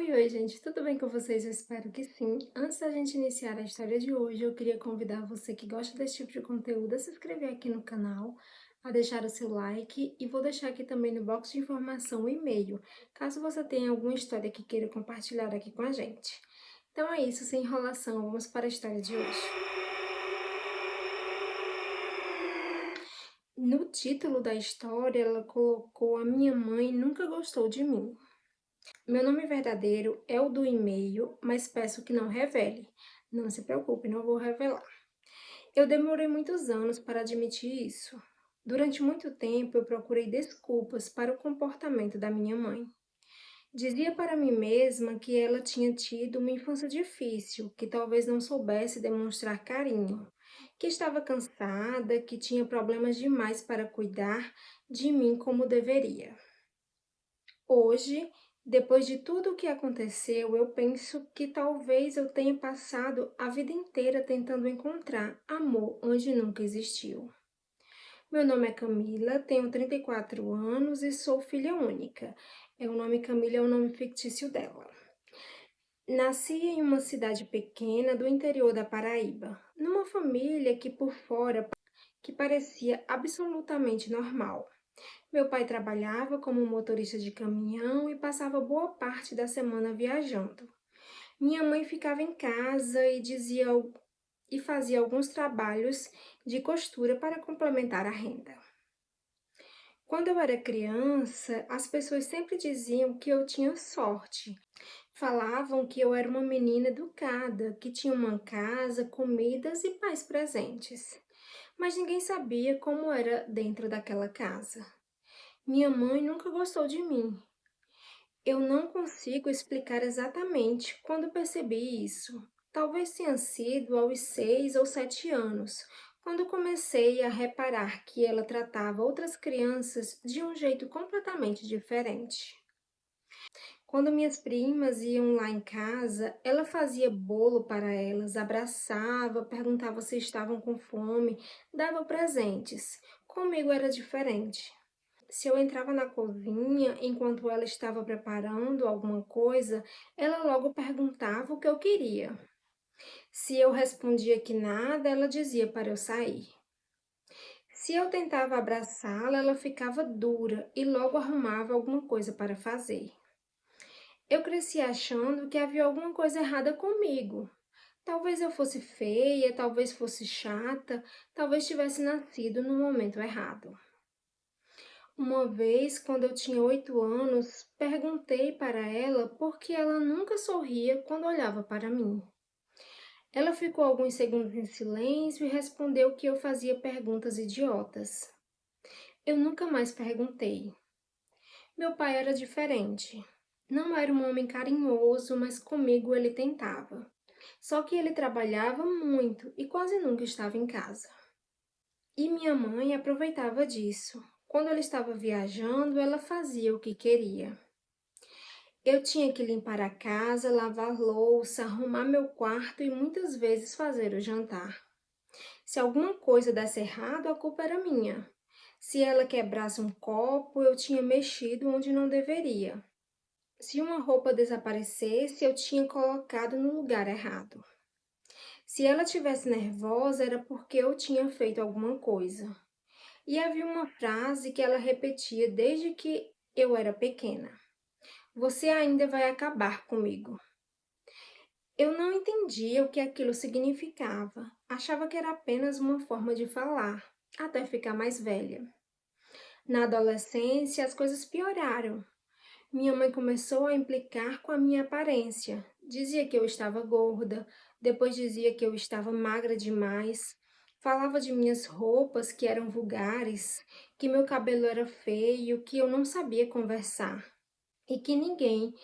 Oi, gente, tudo bem com vocês? Eu espero que sim. Antes da gente iniciar a história de hoje, eu queria convidar você que gosta desse tipo de conteúdo a se inscrever aqui no canal, a deixar o seu like e vou deixar aqui também no box de informação o e-mail, caso você tenha alguma história que queira compartilhar aqui com a gente. Então é isso, sem enrolação, vamos para a história de hoje. No título da história, ela colocou "A minha mãe nunca gostou de mim". Meu nome verdadeiro é o do e-mail, mas peço que não revele. Não se preocupe, não vou revelar. Eu demorei muitos anos para admitir isso. Durante muito tempo eu procurei desculpas para o comportamento da minha mãe. Dizia para mim mesma que ela tinha tido uma infância difícil, que talvez não soubesse demonstrar carinho, que estava cansada, que tinha problemas demais para cuidar de mim como deveria. Hoje, depois de tudo o que aconteceu, eu penso que talvez eu tenha passado a vida inteira tentando encontrar amor onde nunca existiu. Meu nome é Camila, tenho 34 anos e sou filha única. O nome Camila é o nome fictício dela. Nasci em uma cidade pequena do interior da Paraíba, numa família que por fora que parecia absolutamente normal. Meu pai trabalhava como motorista de caminhão e passava boa parte da semana viajando. Minha mãe ficava em casa e fazia alguns trabalhos de costura para complementar a renda. Quando eu era criança, as pessoas sempre diziam que eu tinha sorte. Falavam que eu era uma menina educada, que tinha uma casa, comidas e pais presentes. Mas ninguém sabia como era dentro daquela casa. Minha mãe nunca gostou de mim. Eu não consigo explicar exatamente quando percebi isso. Talvez tenha sido aos 6 ou 7 anos, quando comecei a reparar que ela tratava outras crianças de um jeito completamente diferente. Quando minhas primas iam lá em casa, ela fazia bolo para elas, abraçava, perguntava se estavam com fome, dava presentes. Comigo era diferente. Se eu entrava na cozinha enquanto ela estava preparando alguma coisa, ela logo perguntava o que eu queria. Se eu respondia que nada, ela dizia para eu sair. Se eu tentava abraçá-la, ela ficava dura e logo arrumava alguma coisa para fazer. Eu cresci achando que havia alguma coisa errada comigo. Talvez eu fosse feia, talvez fosse chata, talvez tivesse nascido no momento errado. Uma vez, quando eu tinha 8 anos, perguntei para ela por que ela nunca sorria quando olhava para mim. Ela ficou alguns segundos em silêncio e respondeu que eu fazia perguntas idiotas. Eu nunca mais perguntei. Meu pai era diferente. Não era um homem carinhoso, mas comigo ele tentava. Só que ele trabalhava muito e quase nunca estava em casa. E minha mãe aproveitava disso. Quando ela estava viajando, ela fazia o que queria. Eu tinha que limpar a casa, lavar louça, arrumar meu quarto e muitas vezes fazer o jantar. Se alguma coisa desse errado, a culpa era minha. Se ela quebrasse um copo, eu tinha mexido onde não deveria. Se uma roupa desaparecesse, eu tinha colocado no lugar errado. Se ela tivesse nervosa, era porque eu tinha feito alguma coisa. E havia uma frase que ela repetia desde que eu era pequena. Você ainda vai acabar comigo. Eu não entendia o que aquilo significava. Achava que era apenas uma forma de falar, até ficar mais velha. Na adolescência, as coisas pioraram. Minha mãe começou a implicar com a minha aparência. Dizia que eu estava gorda, depois dizia que eu estava magra demais. Falava de minhas roupas que eram vulgares, que meu cabelo era feio, que eu não sabia conversar e que ninguém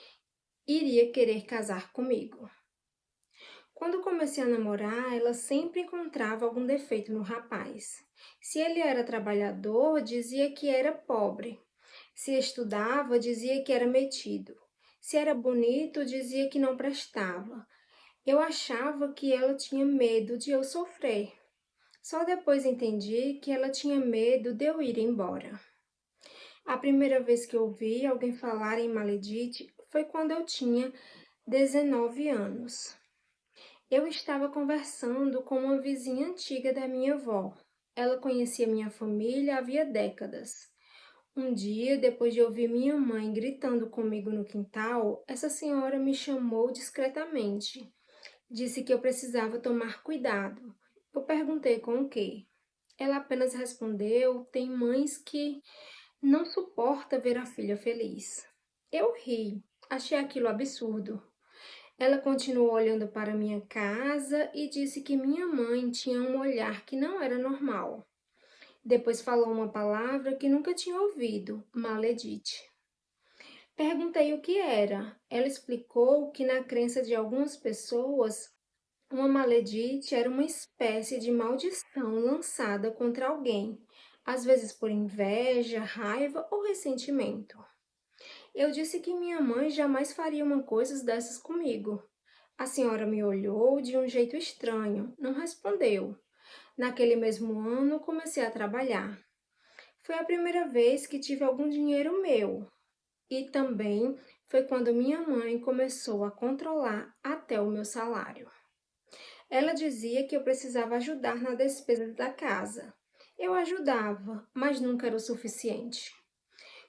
iria querer casar comigo. Quando comecei a namorar, ela sempre encontrava algum defeito no rapaz. Se ele era trabalhador, dizia que era pobre. Se estudava, dizia que era metido. Se era bonito, dizia que não prestava. Eu achava que ela tinha medo de eu sofrer. Só depois entendi que ela tinha medo de eu ir embora. A primeira vez que ouvi alguém falar em Maledite foi quando eu tinha 19 anos. Eu estava conversando com uma vizinha antiga da minha avó. Ela conhecia minha família havia décadas. Um dia, depois de ouvir minha mãe gritando comigo no quintal, essa senhora me chamou discretamente. Disse que eu precisava tomar cuidado. Eu perguntei com o quê? Ela apenas respondeu: tem mães que não suporta ver a filha feliz. Eu ri, achei aquilo absurdo. Ela continuou olhando para minha casa e disse que minha mãe tinha um olhar que não era normal. Depois falou uma palavra que nunca tinha ouvido: maledite. Perguntei o que era. Ela explicou que, na crença de algumas pessoas, uma maledite era uma espécie de maldição lançada contra alguém, às vezes por inveja, raiva ou ressentimento. Eu disse que minha mãe jamais faria uma coisa dessas comigo. A senhora me olhou de um jeito estranho, não respondeu. Naquele mesmo ano, comecei a trabalhar. Foi a primeira vez que tive algum dinheiro meu. E também foi quando minha mãe começou a controlar até o meu salário. Ela dizia que eu precisava ajudar na despesa da casa. Eu ajudava, mas nunca era o suficiente.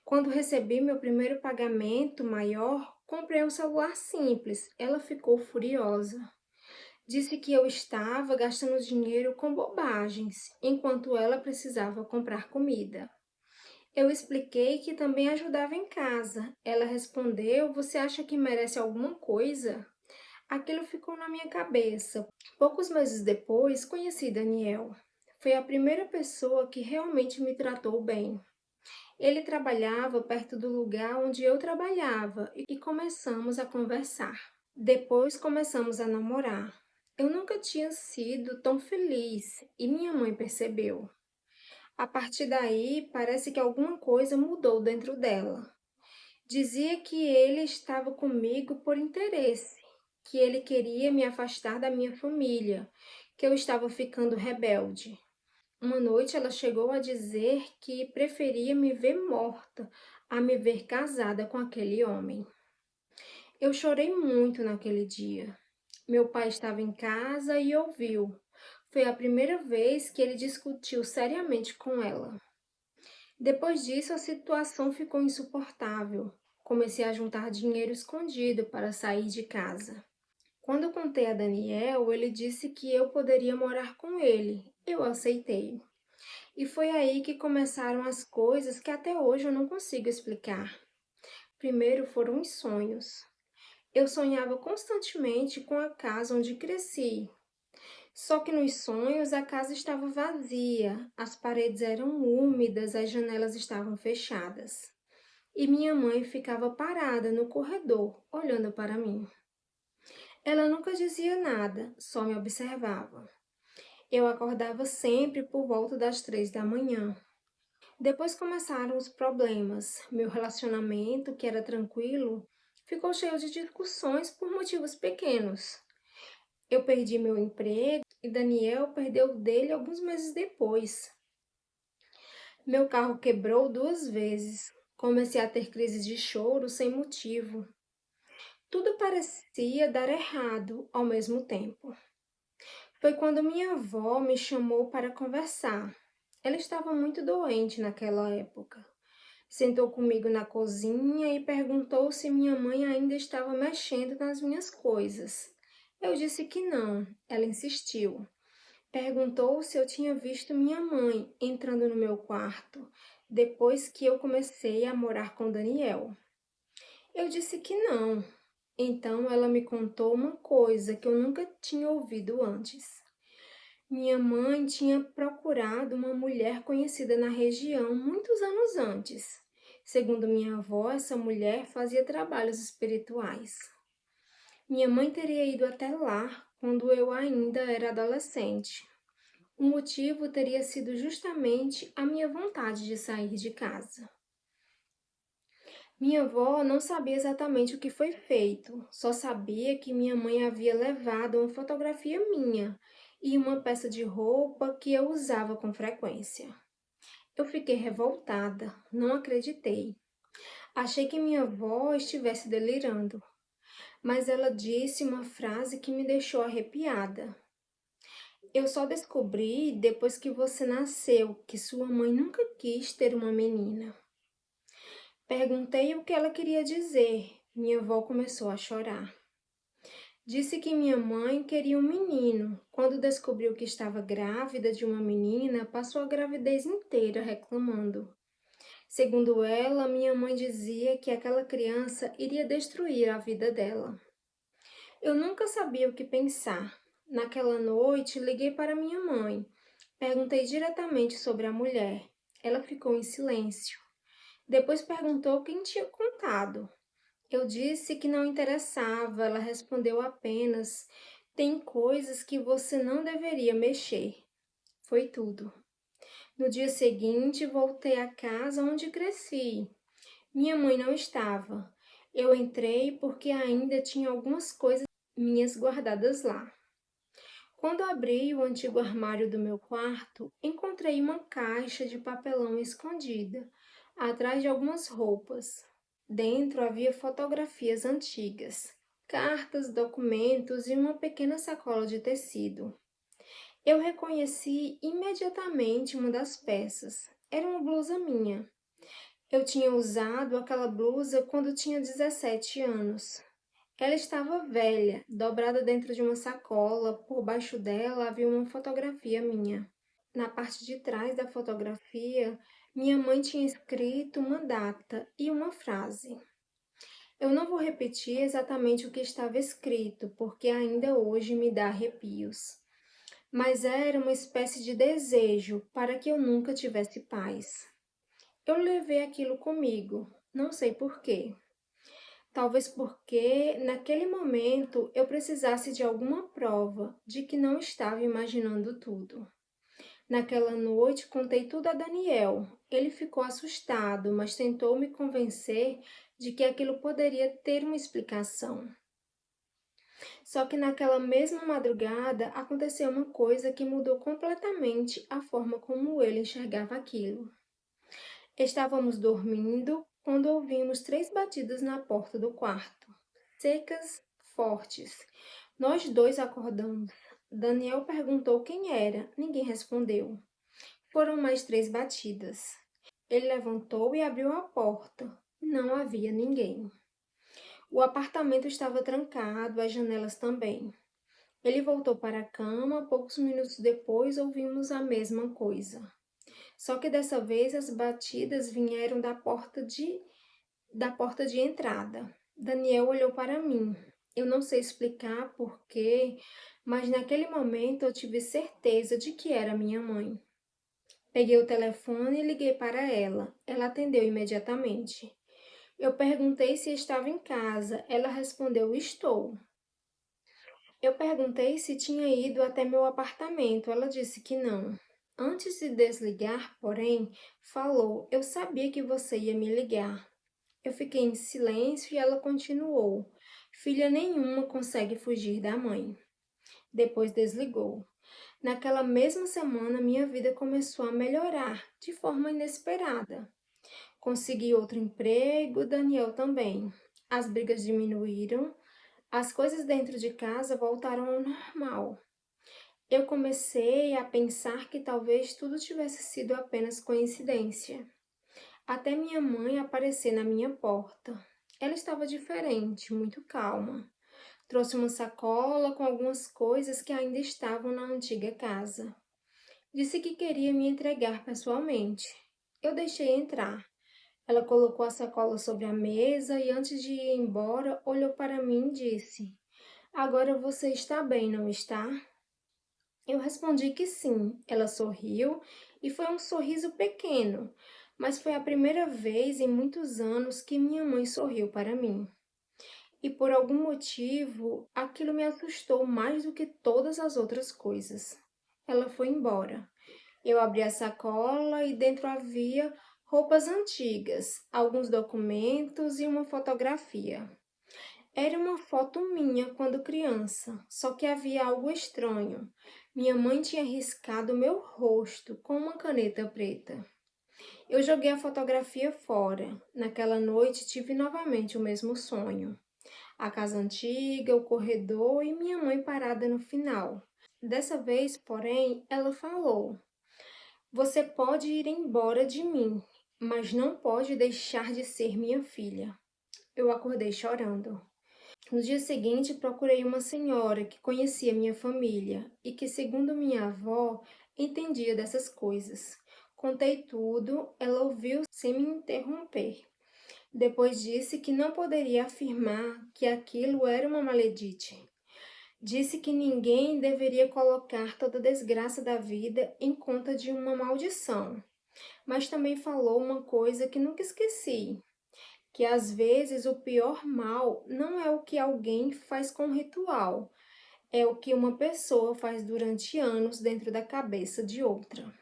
Quando recebi meu primeiro pagamento maior, comprei um celular simples. Ela ficou furiosa. Disse que eu estava gastando dinheiro com bobagens, enquanto ela precisava comprar comida. Eu expliquei que também ajudava em casa. Ela respondeu: você acha que merece alguma coisa? Aquilo ficou na minha cabeça. Poucos meses depois, conheci Daniel. Foi a primeira pessoa que realmente me tratou bem. Ele trabalhava perto do lugar onde eu trabalhava e começamos a conversar. Depois começamos a namorar. Eu nunca tinha sido tão feliz e minha mãe percebeu. A partir daí, parece que alguma coisa mudou dentro dela. Dizia que ele estava comigo por interesse, que ele queria me afastar da minha família, que eu estava ficando rebelde. Uma noite ela chegou a dizer que preferia me ver morta a me ver casada com aquele homem. Eu chorei muito naquele dia. Meu pai estava em casa e ouviu. Foi a primeira vez que ele discutiu seriamente com ela. Depois disso, a situação ficou insuportável. Comecei a juntar dinheiro escondido para sair de casa. Quando eu contei a Daniel, ele disse que eu poderia morar com ele. Eu aceitei. E foi aí que começaram as coisas que até hoje eu não consigo explicar. Primeiro foram os sonhos. Eu sonhava constantemente com a casa onde cresci. Só que nos sonhos a casa estava vazia, as paredes eram úmidas, as janelas estavam fechadas. E minha mãe ficava parada no corredor, olhando para mim. Ela nunca dizia nada, só me observava. Eu acordava sempre por volta das 3 da manhã. Depois começaram os problemas. Meu relacionamento, que era tranquilo, ficou cheio de discussões por motivos pequenos. Eu perdi meu emprego e Daniel perdeu o dele alguns meses depois. Meu carro quebrou 2 vezes. Comecei a ter crises de choro sem motivo. Tudo parecia dar errado ao mesmo tempo. Foi quando minha avó me chamou para conversar. Ela estava muito doente naquela época. Sentou comigo na cozinha e perguntou se minha mãe ainda estava mexendo nas minhas coisas. Eu disse que não. Ela insistiu. Perguntou se eu tinha visto minha mãe entrando no meu quarto depois que eu comecei a morar com Daniel. Eu disse que não. Então ela me contou uma coisa que eu nunca tinha ouvido antes. Minha mãe tinha procurado uma mulher conhecida na região muitos anos antes. Segundo minha avó, essa mulher fazia trabalhos espirituais. Minha mãe teria ido até lá quando eu ainda era adolescente. O motivo teria sido justamente a minha vontade de sair de casa. Minha avó não sabia exatamente o que foi feito, só sabia que minha mãe havia levado uma fotografia minha e uma peça de roupa que eu usava com frequência. Eu fiquei revoltada, não acreditei. Achei que minha avó estivesse delirando, mas ela disse uma frase que me deixou arrepiada. Eu só descobri depois que você nasceu que sua mãe nunca quis ter uma menina. Perguntei o que ela queria dizer. Minha avó começou a chorar. Disse que minha mãe queria um menino. Quando descobriu que estava grávida de uma menina, passou a gravidez inteira reclamando. Segundo ela, minha mãe dizia que aquela criança iria destruir a vida dela. Eu nunca sabia o que pensar. Naquela noite, liguei para minha mãe. Perguntei diretamente sobre a mulher. Ela ficou em silêncio. Depois perguntou quem tinha contado. Eu disse que não interessava. Ela respondeu apenas: tem coisas que você não deveria mexer. Foi tudo. No dia seguinte, voltei à casa onde cresci. Minha mãe não estava. Eu entrei porque ainda tinha algumas coisas minhas guardadas lá. Quando abri o antigo armário do meu quarto, encontrei uma caixa de papelão escondida, atrás de algumas roupas. Dentro havia fotografias antigas, cartas, documentos e uma pequena sacola de tecido. Eu reconheci imediatamente uma das peças. Era uma blusa minha. Eu tinha usado aquela blusa quando tinha 17 anos. Ela estava velha, dobrada dentro de uma sacola. Por baixo dela havia uma fotografia minha. Na parte de trás da fotografia, minha mãe tinha escrito uma data e uma frase. Eu não vou repetir exatamente o que estava escrito, porque ainda hoje me dá arrepios. Mas era uma espécie de desejo para que eu nunca tivesse paz. Eu levei aquilo comigo, não sei por quê. Talvez porque, naquele momento, eu precisasse de alguma prova de que não estava imaginando tudo. Naquela noite, contei tudo a Daniel. Ele ficou assustado, mas tentou me convencer de que aquilo poderia ter uma explicação. Só que naquela mesma madrugada aconteceu uma coisa que mudou completamente a forma como ele enxergava aquilo. Estávamos dormindo quando ouvimos 3 batidas na porta do quarto, secas, fortes. Nós dois acordamos. Daniel perguntou quem era. Ninguém respondeu. Foram mais 3 batidas. Ele levantou e abriu a porta. Não havia ninguém. O apartamento estava trancado, as janelas também. Ele voltou para a cama. Poucos minutos depois, ouvimos a mesma coisa. Só que dessa vez as batidas vieram da porta de entrada. Daniel olhou para mim. Eu não sei explicar porquê, mas naquele momento eu tive certeza de que era minha mãe. Peguei o telefone e liguei para ela. Ela atendeu imediatamente. Eu perguntei se estava em casa. Ela respondeu: estou. Eu perguntei se tinha ido até meu apartamento. Ela disse que não. Antes de desligar, porém, falou: eu sabia que você ia me ligar. Eu fiquei em silêncio e ela continuou: filha nenhuma consegue fugir da mãe. Depois desligou. Naquela mesma semana, minha vida começou a melhorar de forma inesperada. Consegui outro emprego, Daniel também. As brigas diminuíram, as coisas dentro de casa voltaram ao normal. Eu comecei a pensar que talvez tudo tivesse sido apenas coincidência. Até minha mãe aparecer na minha porta. Ela estava diferente, muito calma. Trouxe uma sacola com algumas coisas que ainda estavam na antiga casa. Disse que queria me entregar pessoalmente. Eu deixei entrar. Ela colocou a sacola sobre a mesa e antes de ir embora, olhou para mim e disse: agora você está bem, não está? Eu respondi que sim. Ela sorriu e foi um sorriso pequeno, mas foi a primeira vez em muitos anos que minha mãe sorriu para mim. E por algum motivo, aquilo me assustou mais do que todas as outras coisas. Ela foi embora. Eu abri a sacola e dentro havia roupas antigas, alguns documentos e uma fotografia. Era uma foto minha quando criança, só que havia algo estranho. Minha mãe tinha riscado meu rosto com uma caneta preta. Eu joguei a fotografia fora. Naquela noite tive novamente o mesmo sonho. A casa antiga, o corredor e minha mãe parada no final. Dessa vez, porém, ela falou: Você pode ir embora de mim, mas não pode deixar de ser minha filha. Eu acordei chorando. No dia seguinte, procurei uma senhora que conhecia minha família e que, segundo minha avó, entendia dessas coisas. Contei tudo, ela ouviu sem me interromper. Depois disse que não poderia afirmar que aquilo era uma maledite. Disse que ninguém deveria colocar toda a desgraça da vida em conta de uma maldição. Mas também falou uma coisa que nunca esqueci, que às vezes o pior mal não é o que alguém faz com ritual, é o que uma pessoa faz durante anos dentro da cabeça de outra.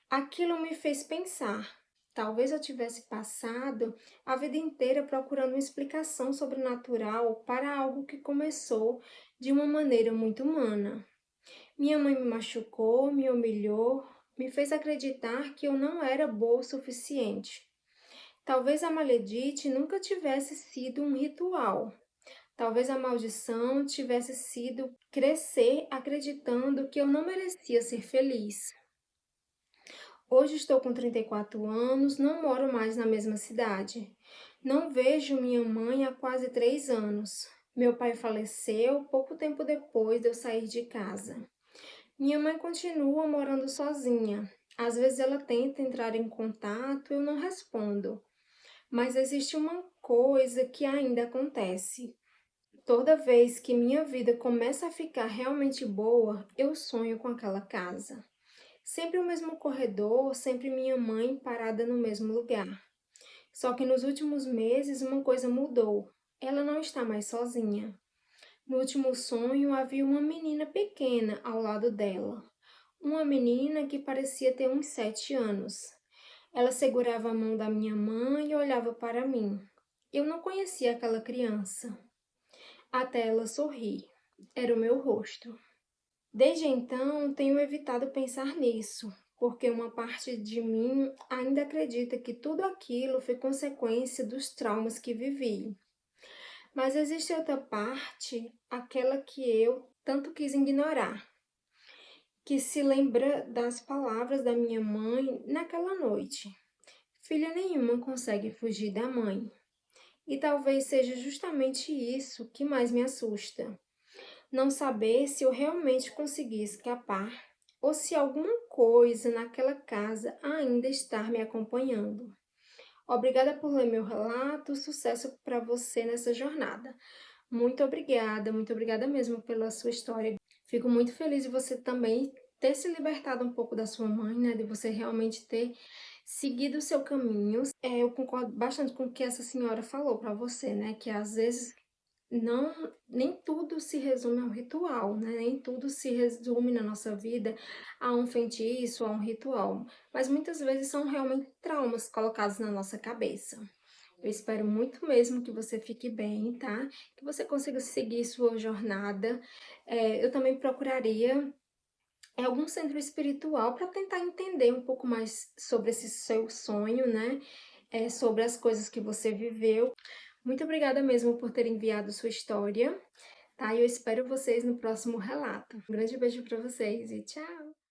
Aquilo me fez pensar. Talvez eu tivesse passado a vida inteira procurando uma explicação sobrenatural para algo que começou de uma maneira muito humana. Minha mãe me machucou, me humilhou, me fez acreditar que eu não era boa o suficiente. Talvez a maledite nunca tivesse sido um ritual. Talvez a maldição tivesse sido crescer acreditando que eu não merecia ser feliz. Hoje estou com 34 anos, não moro mais na mesma cidade. Não vejo minha mãe há quase 3 anos. Meu pai faleceu pouco tempo depois de eu sair de casa. Minha mãe continua morando sozinha. Às vezes ela tenta entrar em contato, eu não respondo. Mas existe uma coisa que ainda acontece. Toda vez que minha vida começa a ficar realmente boa, eu sonho com aquela casa. Sempre o mesmo corredor, sempre minha mãe parada no mesmo lugar. Só que nos últimos meses uma coisa mudou. Ela não está mais sozinha. No último sonho havia uma menina pequena ao lado dela. Uma menina que parecia ter uns 7 anos. Ela segurava a mão da minha mãe e olhava para mim. Eu não conhecia aquela criança. Até ela sorrir. Era o meu rosto. Desde então, tenho evitado pensar nisso, porque uma parte de mim ainda acredita que tudo aquilo foi consequência dos traumas que vivi. Mas existe outra parte, aquela que eu tanto quis ignorar, que se lembra das palavras da minha mãe naquela noite. Filha nenhuma consegue fugir da mãe. E talvez seja justamente isso que mais me assusta. Não saber se eu realmente consegui escapar ou se alguma coisa naquela casa ainda está me acompanhando. Obrigada por ler meu relato, sucesso para você nessa jornada. Muito obrigada mesmo pela sua história. Fico muito feliz de você também ter se libertado um pouco da sua mãe, né? De você realmente ter seguido o seu caminho. Eu concordo bastante com o que essa senhora falou para você, né? Que às vezes nem tudo se resume a um ritual, né? Nem tudo se resume na nossa vida a um feitiço, a um ritual. Mas muitas vezes são realmente traumas colocados na nossa cabeça. Eu espero muito mesmo que você fique bem, tá? Que você consiga seguir sua jornada. Eu também procuraria algum centro espiritual para tentar entender um pouco mais sobre esse seu sonho, né? Sobre as coisas que você viveu. Muito obrigada mesmo por ter enviado sua história, tá? E eu espero vocês no próximo relato. Um grande beijo para vocês e tchau!